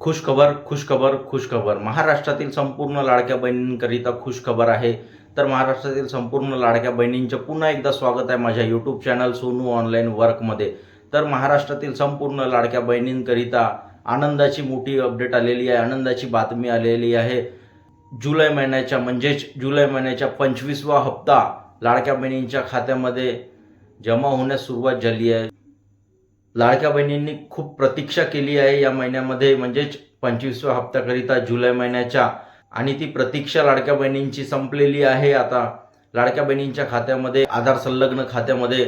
खुशखबर खुशखबर खुशखबर महाराष्ट्रातील संपूर्ण लाडक्या बहिणींकरिता खुशखबर आहे. तर महाराष्ट्रातील संपूर्ण लाडक्या बहिणींचं पुन्हा एकदा स्वागत आहे माझ्या यूट्यूब चॅनल सोनू ऑनलाईन वर्कमध्ये. तर महाराष्ट्रातील संपूर्ण लाडक्या बहिणींकरिता आनंदाची मोठी अपडेट आलेली आहे, आनंदाची बातमी आलेली आहे. जुलै महिन्याच्या म्हणजेच जुलै महिन्याच्या 25वा हप्ता लाडक्या बहिणींच्या खात्यामध्ये जमा होण्यास सुरुवात झाली आहे. लाडक्या बहिणींनी खूप प्रतीक्षा केली आहे या महिन्यामध्ये, म्हणजेच 25व्या हप्त्याकरिता जुलै महिन्याच्या, आणि ती प्रतीक्षा लाडक्या बहिणींची संपलेली आहे. आता लाडक्या बहिणींच्या खात्यामध्ये, आधार संलग्न खात्यामध्ये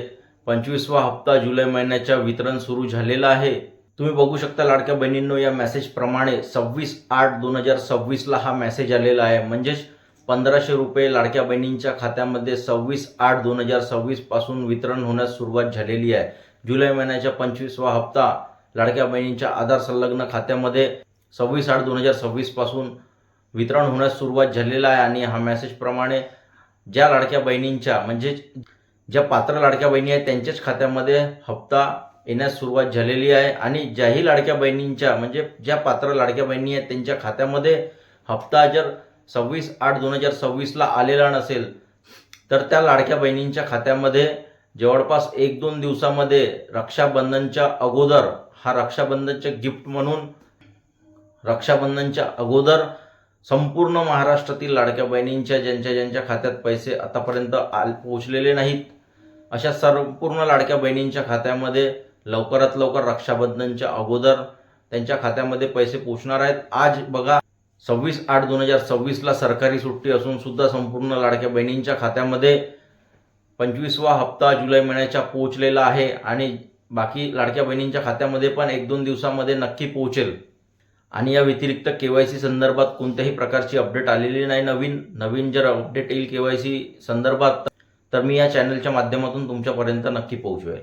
25वा हप्ता जुलै महिन्याच्या वितरण सुरू झालेलं आहे. तुम्ही बघू शकता लाडक्या बहिणींनो, या मेसेजप्रमाणे 26/8/2026ला हा मेसेज आलेला आहे. म्हणजेच 1500 रुपये लाडक्या बहिणींच्या खात्यामध्ये 26/8/2026 पासून वितरण होण्यास सुरुवात झालेली आहे. जुलै महिन्याच्या 25वा हप्ता लाडक्या बहिणींच्या आधार संलग्न खात्यामध्ये 26/8/2026 पासून वितरण होण्यास सुरुवात झालेला आहे. आणि हा मेसेजप्रमाणे ज्या लाडक्या बहिणींच्या, म्हणजे ज्या पात्र लाडक्या बहिणी आहेत त्यांच्याच खात्यामध्ये हप्ता येण्यास सुरुवात झालेली आहे. आणि ज्याही लाडक्या बहिणींच्या, म्हणजे ज्या पात्र लाडक्या बहिणी आहेत त्यांच्या खात्यामध्ये हप्ता जर 26/8/2026ला आलेला नसेल, तर त्या लाडक्या बहिणींच्या खात्यामध्ये जवळपास 1-2 दिवसामध्ये रक्षाबंधनच्या अगोदर, हा रक्षाबंधनचे गिफ्ट म्हणून रक्षाबंधनच्या अगोदर संपूर्ण महाराष्ट्रातील लाडक्या बहिणींच्या ज्यांच्या खात्यात पैसे आतापर्यंत पोहोचलेले नाहीत, अशा संपूर्ण लाडक्या बहिणींच्या खात्यामध्ये लवकरात लवकर रक्षाबंधनच्या अगोदर त्यांच्या खात्यामध्ये पैसे पोहोचणार आहेत. आज बघा 26/8/2026ला सरकारी सुट्टी असून सुद्धा संपूर्ण लाडक्या बहिणींच्या खात्यामध्ये 25वा हप्ता जुलै महिन्याच्या पोहोचलेला आहे. आणि बाकी लाडक्या बहिणींच्या खात्यामध्ये पण 1-2 दिवसामध्ये नक्की पोहोचेल. आणि या व्यतिरिक्त KYC संदर्भात कोणत्याही प्रकारची अपडेट आलेली नाही. नवीन जर अपडेट येईल KYC संदर्भात, तर मी या चॅनलच्या माध्यमातून तुमच्यापर्यंत नक्की पोहोचवेल.